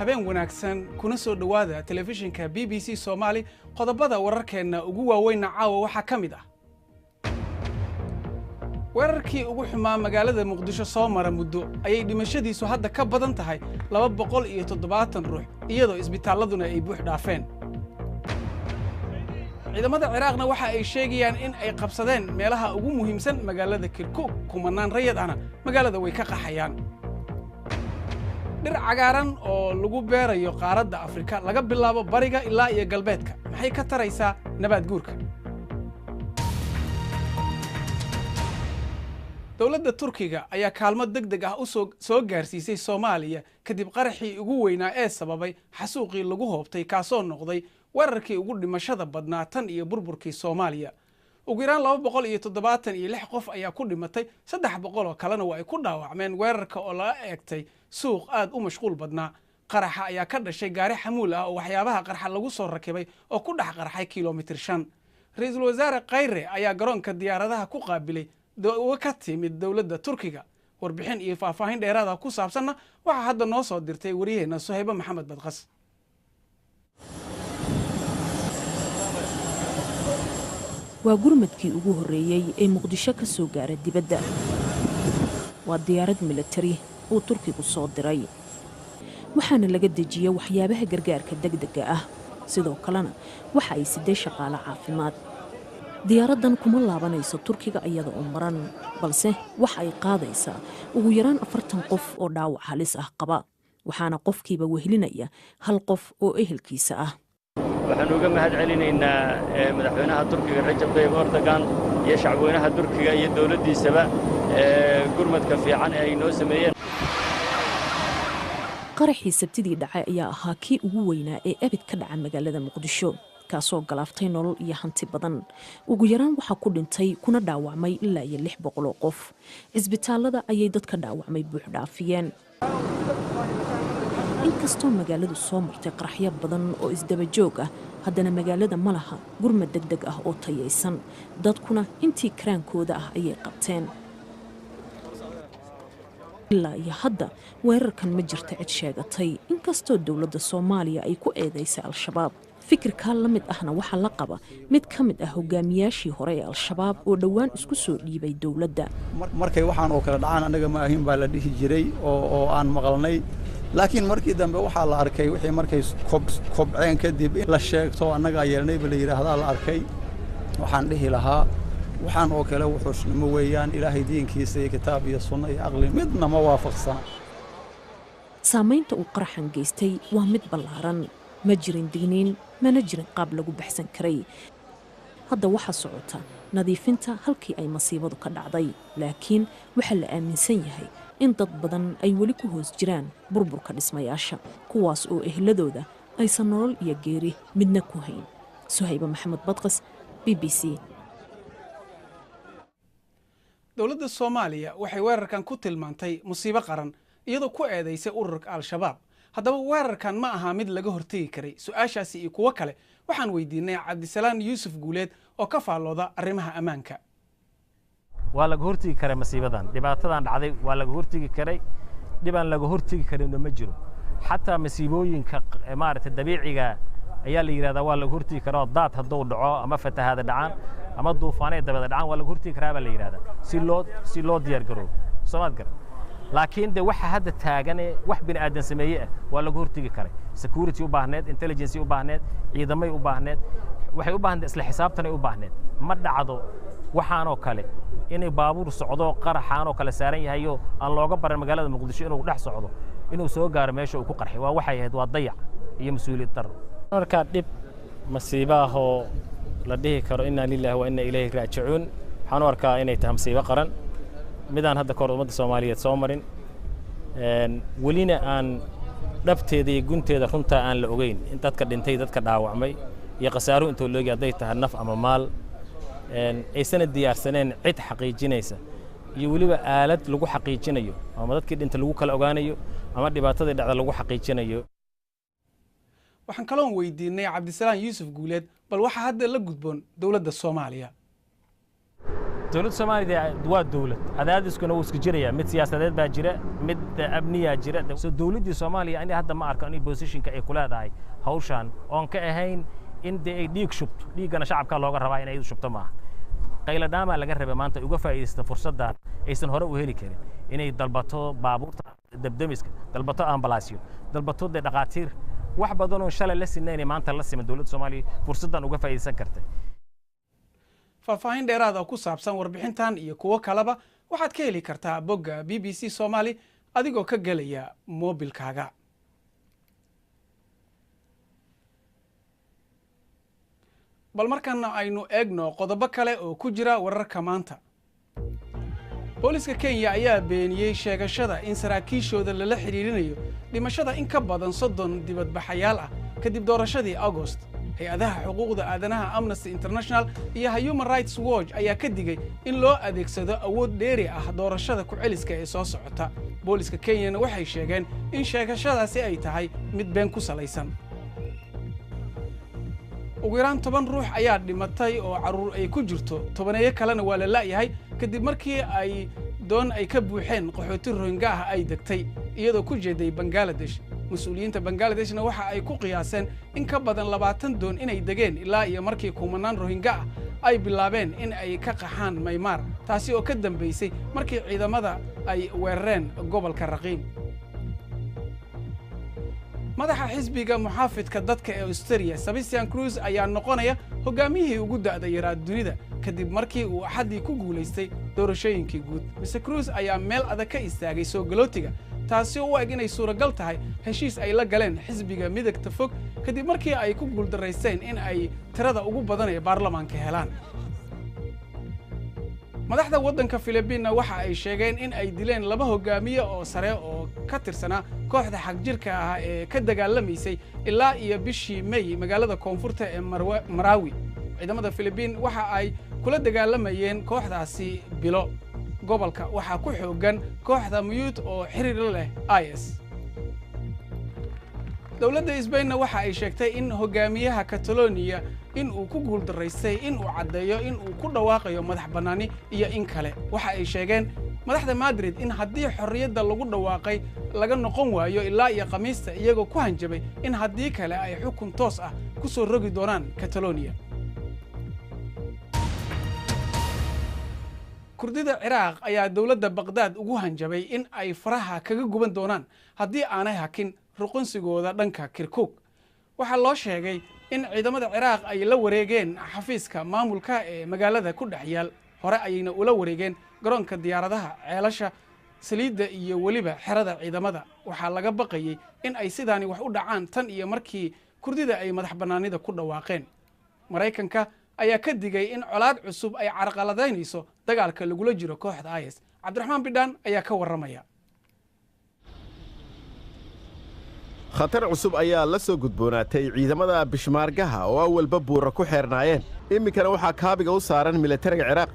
habeen wanaagsan kuna soo dhawaada telefishinka BBC Somali qodobada wararkeena ugu waaweyn caawa waxa kamid ah weerarkii ugu xumaa magaalada Muqdisho soo mara muddo ayay dhimashadiisu hadda ka badan tahay 270 ruux iyadoo isbitaaladuna ay buux dhaafeen ciidamada Ciraaqna waxa ay sheegayaan in ay qabsadeen meelaha ugu muhiimsan magaalada Kirkuk kumanaan rayid ana magaalada way ka qaxayaan dhir cagaaran oo lagu beerayo qaaradda Afrika laga bilaabo bariga ilaa iyo galbeedka maxay ka taraysaa nabaad guurka dawladda Turkiga ayaa kaalmo degdeg ah u soo gaarsiisay Soomaaliya kadib qaraxii ugu weynaa ee sababay xasuuqii lagu hoobtay kaasoo noqday weerarkii ugu dhimashada badnaa tan iyo burburkii Soomaaliya ugu yaraan 276 qof ayaa ku dhimatay 300 oo kalena waa ay ku dhaawacmeen weerarka oo la eegtay suuq aad u mashquul badnaa qaraxa ayaa ka dhashay gaari xamuul ah oo waxyaabaha qarxa lagu soo rakibay oo ku dhex qarxay kiiloomitir 5 ra'iisul wasaare Khayre ayaa garoonka diyaaradaha ku qaabilay ka timid dawladda Turkiga warbixin iyo faahfaahin dheeraad ah ku saabsanna waxa hadda noo soo dirtay wariyeena Suhayba Maxamed Badqas waa gurmadkii ugu horeeyay ee Muqdisho ka soo gaaray dibadda waa diyaarad military oo Turkigu soo diray waxaana laga dejiyay waxyaabaha gargaarka degdega ah sidoo kalena waxa ay sidee shaqaale caafimaad diyaaradan kuma laabanayso Turkiga iyada oo maran balse waxa ay qaadaysaa ugu yaraan 40 qof oo dhaawac halis ah qaba waxaana qofkiiba wehelinaya hal qof oo ehelkiisa ah waxaan uga mahad celinaynaa madaxweynaha Turkiga Rajab Tayyip Erdogan iyo shacabweynaha Turkiga iyo dawladdiisaba gurmadka fiican ee ay noo sameeyeen qaraxii sabtidii dhacay ayaa ahaa kii ugu weynaa ee abid ka dhaca magaalada Muqdisho kaasoo galaaftay nolol iyo hanti badan ugu yaraan waxa ku dhintay kuna dhaawacmay ilaa 600 qof isbitaalada ayay dadka dhaawacmay buux dhaafiyeen inkastoo magaaladu soo martay qaraxyo badan oo isdaba joog ah haddana magaalada ma laha gurmad degdeg ah oo tayaysan dadkuna intii karaankooda ah ayay qabteen ilaa iyo hadda weerarkan ma jirta cid sheegatay inkastoo dawladda Soomaaliya ay ku eedeysay al-shabaab fikirka la mid ahna waxa la qaba mid ka mid ah hogaamiyaashii hore ee al-shabaab oo dhawaan isku soo dhiibay dawladda markay waxaan oo kala dhacaan anaga ma ahin baa la dhihi jiray oo aan maqalnay laakiin markii dambe waxa la arkay wixii markay kobceen kadib la sheegto anaga yeelnay bal yiraahdaa la arkay waxaan dhihi lahaa waxaan oo kale wuxuusnimo weeyaan ilaahay diinkiisa iyo kitaab iyo sunna iyo aqli midna ma waafaqsana saamaynta uu qaraxan geystay waa mid ballaaran ma jirin digniin mana jirin qaab lagu baxsan karay hadda waxa socota nadiifinta halkii ay masiibadu ka dhacday laakiin waxa la aaminsan yahay in dad badan ay weli ku hoos jiraan burburka dhismayaasha kuwaas oo ehladooda aysan nolol iyo geeri midna ku hayn Suhayba Maxamed Badqas BBC dawladda Soomaaliya waxay weerarkan ku tilmaantay musiibo qaran iyadoo ku eedeysay ururka al-shabaab haddaba weerarkan ma aha mid laga hortagi karay su'aashaasi iyo kuwa kale waxaan weydiinay Cabdisalaan Yuusuf Guuleed oo ka faalooda arrimaha ammaanka waa laga hortagi karay masiibadan dhibaatadan dhacday waa laga hortagi karay dhibaan laga hortagi karin ma jiro xataa masiibooyinka maaragtay dabiiciga ayaa la yiraahdaa waa laga hortagi karaa daad hadduu dhaco ama fatahaad dhacaan ama duufaanay dabada dhacaan waa laga hortagi karaa baa la yiraahdaa si loo diyaar garow Soomaad gar laakiin de waxa hadda taagan wax bini aadan sameeyay waa laga hortagi karay security u baahneed intelligence u baahneed ciidamay u baahneed waxay u baahneed isla xisaabtan ay u baahneed ma dhacdo waxaan oo kale inay baabuur socdo qaraxaan oo kale saaran yahay oo aan looga baran magaalada Muqdisho inuu dhex socdo inuu soo gaaro meesha uu ku qarxay waa waxay ahayd waa dayac iyo mas'uuliyad darro marka dib masiibaha oo la dhihi karo inna lillahi wa inna ilayhi raaji'uun waxaan arkaa inay tahay masiibo qaran midaan hadda ka hor ummadda Soomaaliyeed soo marin welina aan dhabteeda iyo gunteeda runta aan la ogeyn in dadka dhintay dadka dhaawacmay iyo qasaaro inta loo yahay tahay naf ama maal aysan diyaarsaneen cid xaqiijinaysa iyo waliba aalad lagu xaqiijinayo ama dadkii dhinta lagu kala ogaanayo ama dhibaatada dhacda lagu xaqiijinayo waxaan kaloo weydiinay Cabdisalaan Yuusuf Guuleed bal waxa hadda la gudboon dawladda Soomaaliya dowladda Soomaaliya waa dowlad cadaadiskuna wuu iska jirayaa mid siyaasadeed baa jira mid amniya jira soo dowladda Soomaaliya in hadda ma arko in positionka ay ku leedahay hawshan oon ka ahayn in ay dhiig shubto dhiigana shacabka looga rabaa in ay u shubto maaha qayla dhaama laga rabay maanta uga faa'iideysta fursadda aysan hore u heli karin inay dalbato baabuurta dabdamiska dalbato ambalaasyo dalbato dhaqaatiir wax badan oo shalay la sinnaynay maanta la siman dowladda Soomaaliya fursaddan uga faa'iideysan kartay faahfaahin dheeraad ah ku saabsan warbixintan iyo kuwo kaleba waxaad ka heli kartaa bogga BBC Somali adigoo ka galaya moobilkaaga bal markana aynu eegno qodobo kale oo ku jira wararka maanta booliska Kenya ayaa beeniyay sheegashada in saraakiishooda lala xiriirinayo dhimashada in ka badan 30 dibadbaxayaal ah kadib doorashadii August hay-adaha xuquuqda aadanaha Amnesty International iyo Human Rights Watch ayaa ka digay in loo adeegsado awood dheeri ah doorashada ku celiska ee soo socota booliska Kenya waxay sheegeen in sheegashadaasi ay tahay mid been ku salaysan ugu yaraan 10 ruux ayaa dhimatay oo caruur ay ku jirto 10 kalena waa la laayahay kadib markii ay doon ay ka buuxeen qaxooti Rohingya ah ay degtay iyadoo ku jeeday Bangladesh mas'uuliyiinta Bangladeshna waxa ay ku qiyaaseen in ka badan 20 doon inay degeen ilaa iyo markii kumanaan Rohingya ah ay bilaabeen in ay ka qaxaan Myanmar taasi oo ka dambeysay markii ciidamada ay weerareen gobolka Rakhine madaxa xisbiga muxaafidka dadka ee Australia Sebastian Cruz ayaa noqonaya hogaamiyihii ugu da'da yaraa dunida kadib markii uu axadii ku guuleystay doorashooyinkii guud Mr Cruz ayaa meel adag ka istaagay soo galootiga taasi oo u eg inay suuragal tahay heshiis ay la galeen xisbiga midagta fog kadib markii ay ku guuldareysteen in ay tirada ugu badan ee baarlamaanka helaan madaxda waddanka Philippines waxa ay sheegeen in ay dileen 2 hogaamiye oo sare oo ka tirsanaa kooxda xagjirka ah ee ka dagaalamaysay ilaa iyo bishii May magaalada koonfurta ee Marawi ciidamada Philippines waxa ay kula dagaalamayeen kooxdaasi bilo gobolka waxa ku xoogan kooxda Muyut oo xiriir leh IS dowladda Spain waxa ay sheegtay in hogaamiyaha Catalonia in uu ku guuldareystay in uu cadeeyo in uu ku dhawaaqayo madax banaani iyo in kale waxa ay sheegeen madaxda Madrid in haddii xorriyadda lagu dhawaaqay laga noqon waayo ilaa iyo Khamiista iyagoo ku hanjabay in haddii kale ay xukun toos ah ku soo rogi doonaan Catalonia kurdida Ciraaq ayaa dowladda Baghdad ugu hanjabay in ay faraha kaga guban doonaan haddii aanay hakin ruqunsigooda dhanka Kirkuk waxa loo sheegay in ciidamada Ciraaq ay la wareegeen xafiiska maamulka ee magaalada ku dhaxyaal hore ayayna ula wareegeen garoonka diyaaradaha ceelasha saliidda iyo waliba xerada ciidamada waxa laga baqayay in ay sidaani wax u dhacaan tan iyo markii kurdida ay madax banaanida ku dhawaaqeen Mareykanka ayaa ka digay in colaad cusub ay carqaladaynayso dagaalka lagula jiro kooxda IS Cabdiraxmaan Bidhaan ayaa ka waramaya khatar cusub ayaa la soo gudboonaatay ciidamada bishmaargaha oo awalba buura ku xeernaayeen iminkana waxaa kaabiga u saaran militariga Ciraaq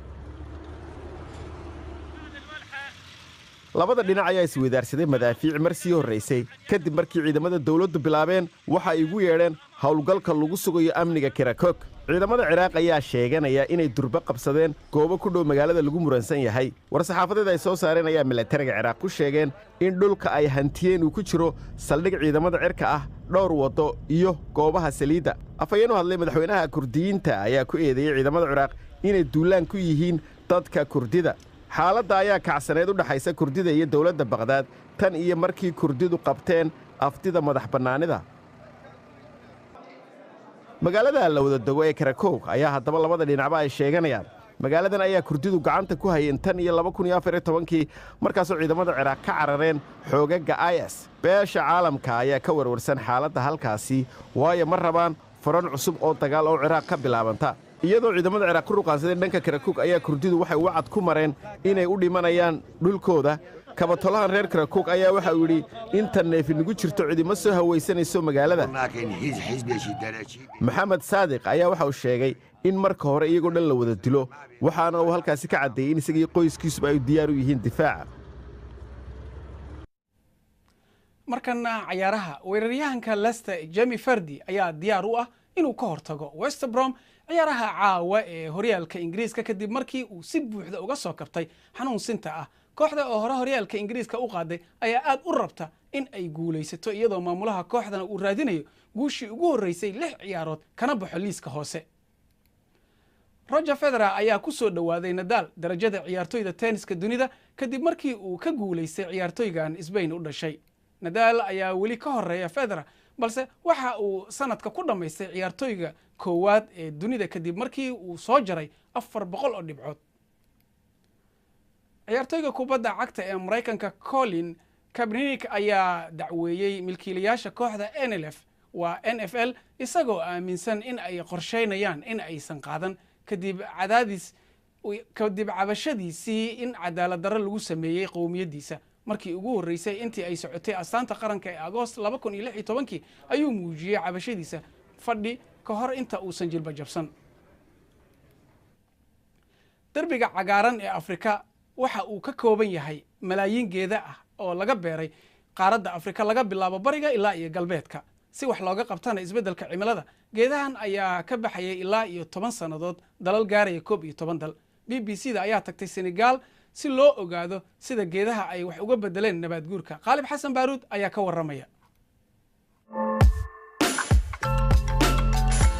labada dhinac ayaa isweydaarsaday madaafiic marsii horeysay kadib markii ciidamada dawladdu bilaabeen waxa ay ugu yeedheen howlgalka lagu sugayo amniga Kirkuk ciidamada Ciraaq ayaa sheeganaya inay durba qabsadeen goobo ku dhow magaalada lagu muransan yahay war-saxaafadeed ay soo saareen ayaa militariga Ciraaq ku sheegeen in dhulka ay hantiyeen uu ku jiro saldhig ciidamada cirka ah dhowr wado iyo goobaha saliidda afayeen u hadlay madaxweynaha kurdiyiinta ayaa ku eedeeyay ciidamada Ciraaq inay duulaan ku yihiin dadka kurdida xaaladda ayaa kacsaneed u dhaxaysa kurdida iyo dawladda Baghdad tan iyo markii kurdidu qabteen aftida madax bannaanida magaalada la wada dago ee Kirkuk ayaa haddaba labada dhinacba ay sheeganayaan magaaladan ayaa kurdidu gacanta ku hayeen tan iyo 2014 markaasoo ciidamada Ciraaq ka carareen xoogaga IS beesha caalamka ayaa ka warwarsan xaaladda halkaasi waayo ma rabaan furan cusub oo dagaal oo Ciraaq ka bilaabanta iyadoo ciidamada Ciraaq ku ruqaansadeen dhanka Kirkuk ayaa kurdidu waxay wacad ku mareen inay u dhimanayaan dhulkooda kabatolahan reer Kirkuk ayaa waxa uu yidhi inta neef inagu jirto cidima soo hawaysanayso magaalada maxamed saadiq ayaa waxa uu sheegay in marka hore iyagoo dhan la wada dilo waxaana uu halkaasi ka caddeeyey in isagii qoyskiisuba ay diyaar u yihiin difaaca markana cayaaraha weeraryahanka Leicester Jamie Vardy ayaa diyaar u ah inuu ka hortago West Brom ciyaaraha caawa ee horyaalka Ingiriiska kadib markii uu si buuxda uga soo kabtay xanuun sinta ah. kooxda oo hore horyaalka Ingiriiska u qaaday ayaa aad u rabta in ay guulaysato iyadoo maamulaha kooxdana uu raadinayo guushii ugu horeysay 6 ciyaarood kana baxo liiska hoose. Roger Federer ayaa ku soo dhawaaday Nadal darajada ciyaartoyda tenniska dunida kadib markii uu ka guulaystay ciyaartoygan Spain u dhashay. Nadal ayaa weli ka horeeya Federer balse waxa uu sanadka ku dhameystay ciyaartoyga koowaad ee dunida kadib markii uu soo jaray 400 oo dhibcood. ciyaartoyga kubadda cagta ee Mareykanka Colin Kaepernick ayaa dacweeyay milkiilayaasha kooxda NFL isagoo aaminsan in ay qorsheynayaan in aysan qaadan kadib cabashadiisii in cadaalad darro lagu sameeyay qowmiyadiisa. markii ugu horeysay intii ay socotay astaanta qaranka ee Agoost 2016 ayuu muujiyay cabashadiisa fadhi ka hor inta uusan jilba jabsan. darbiga cagaaran ee Afrika waxa uu ka kooban yahay malaayiin geeda ah oo laga beeray qaaradda Afrika laga bilaabo bariga ilaa iyo galbeedka. si wax looga qabtana isbeddelka cimilada geedahan ayaa ka baxayay ilaa iyo 10 sanadood dalal gaaraya 11 dal. BBC-da ayaa tagtay Senegal si loo ogaado sida geedaha ay wax uga bedeleen nabaad guurka. Qaalib Xasan Baaruud ayaa ka waramaya.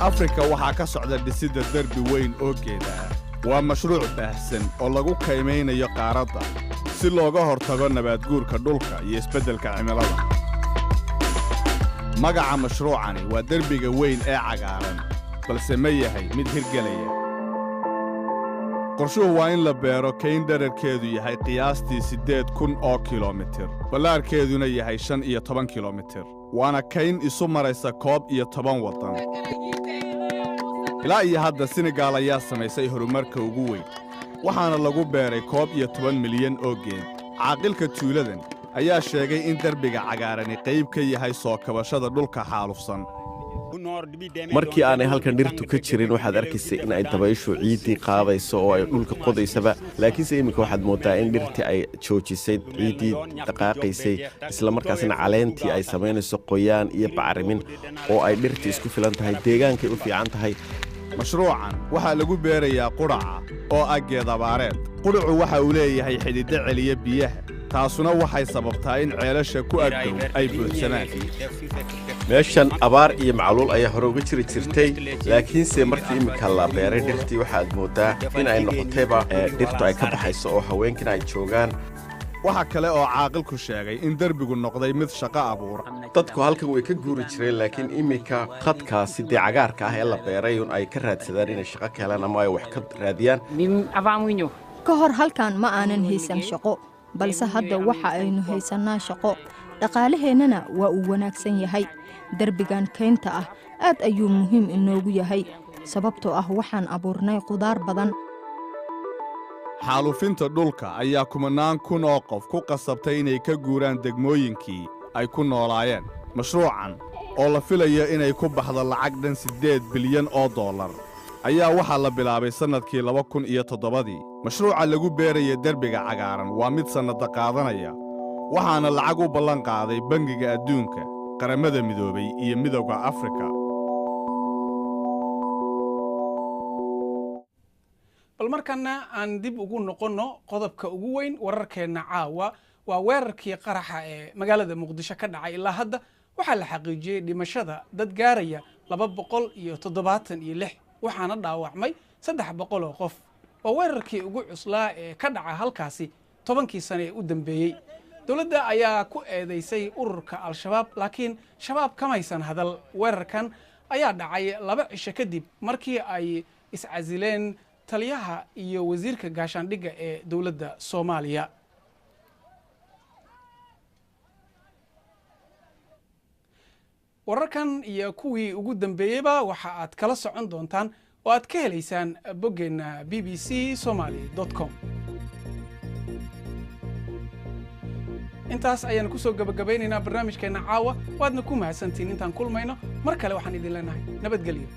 Afrika waxaa ka socda dhisidda darbi weyn oo geeda ah. waa mashruuc baahsan oo lagu kaymeynayo qaaradda si looga hortago nabaad guurka dhulka iyo isbeddelka cimilada. magaca mashruucani waa derbiga weyn ee cagaaran balse ma yahay mid hirgelaya. qorshuhu waa in la beero kayn dhererkeedu yahay qiyaastii 8,000 oo kilomitir ballaarkeeduna yahay 15 kilomitir waana kayn isu maraysa 11 waddan. ilaa iyo hadda Senegal ayaa samaysay horumarka ugu weyn waxaana lagu beeray 11 milyan oo geed. caaqilka tuuladan ayaa sheegay in derbiga cagaarani qayb ka yahay soo kabashada dhulka xaalufsan. markii aanay halkan dhirtu ka jirin waxaad arkaysay in ay dabayshu ciiddii qaadayso oo ay dhulka qodaysaba laakiinse iminka waxaad moodaa in dhirtii ay joojisay ciiddii dhaqaaqaysay isla markaasna caleentii ay samaynayso qoyaan iyo bacrimin oo ay dhirtii isku filan tahay deegaankay u fiican tahay. mashruucan waxaa lagu beerayaa qudhaca oo ah geed abaareed. qudhacu waxa uu leeyahay xididdo celiya biyaha taasuna waxay sababtaa in ceelasha ku agdhow ay buuxsamaan. meeshan abaar iyo macluul ayaa hore uga jiri jirtay laakiinse markii iminka la beeray dhirtii waxaad moodaa in ay noqotayba dhirtu ay ka baxayso oo haweenkina ay joogaan. waxa kale oo caaqilku sheegay in derbigu noqday mid shaqo abuur. dadku halkan way ka guuri jireen laakiin iminka khadkaasi dee cagaarka ah ee la beeray un ay ka raadsadaan inay shaqo ka helaan ama ay wax ka raadiyaan. ka hor halkan ma aanan haysan shaqo balse hadda waxa aynu haysannaa shaqo dhaqaalaheennana waa uu wanaagsan yahay. derbigan kaynta ah aad ayuu muhiim inoogu yahay sababtoo ah waxaan abuurnay qudaar badan. xaalufinta dhulka ayaa 10,000 oo qof ku qasabtay inay ka guuraan degmooyinkii ay ku noolaayeen. mashruucan oo la filayo inay ku baxdo lacag dhan 8 bilyan oo dollar ayaa waxaa la bilaabay sannadkii 2007. mashruuca lagu beeraya derbiga cagaaran waa mid sannada qaadanaya waxaana lacag u ballan qaaday Bangiga Adduunka, Qaramada Midoobay iyo Midowga Afrika. bal markana aan dib ugu noqono qodobka ugu weyn wararkeena caawa waa weerarkii qaraxa ee magaalada Muqdisho ka dhacay. ilaa hadda waxaa la xaqiijiyay dhimashada dad gaaraya 276 waxaana dhaawacmay 300 oo qof. waa weerarkii ugu cuslaa ee ka dhaca halkaasi 10kii sano ee u dambeeyay. dowladda ayaa ku eedeysay ururka Al-Shabaab laakiin shabaab kamaysan hadal. weerarkan ayaa dhacay 2 cisho kadib markii ay iscasileen taliyaha iyo wasiirka gaashaandhigga ee dowladda Soomaaliya. wararkan iyo kuwii ugu dambeeyayba waxa aad kala socon doontaan oo aad ka helaysaan boggeena bbcsomali.com. intaas ayaan ku soo gabagabaynaynaa barnaamijkeena caawa waadna ku mahadsantiin intaan kulmayno mar kale waxaan idin leenahay nabadgelyo.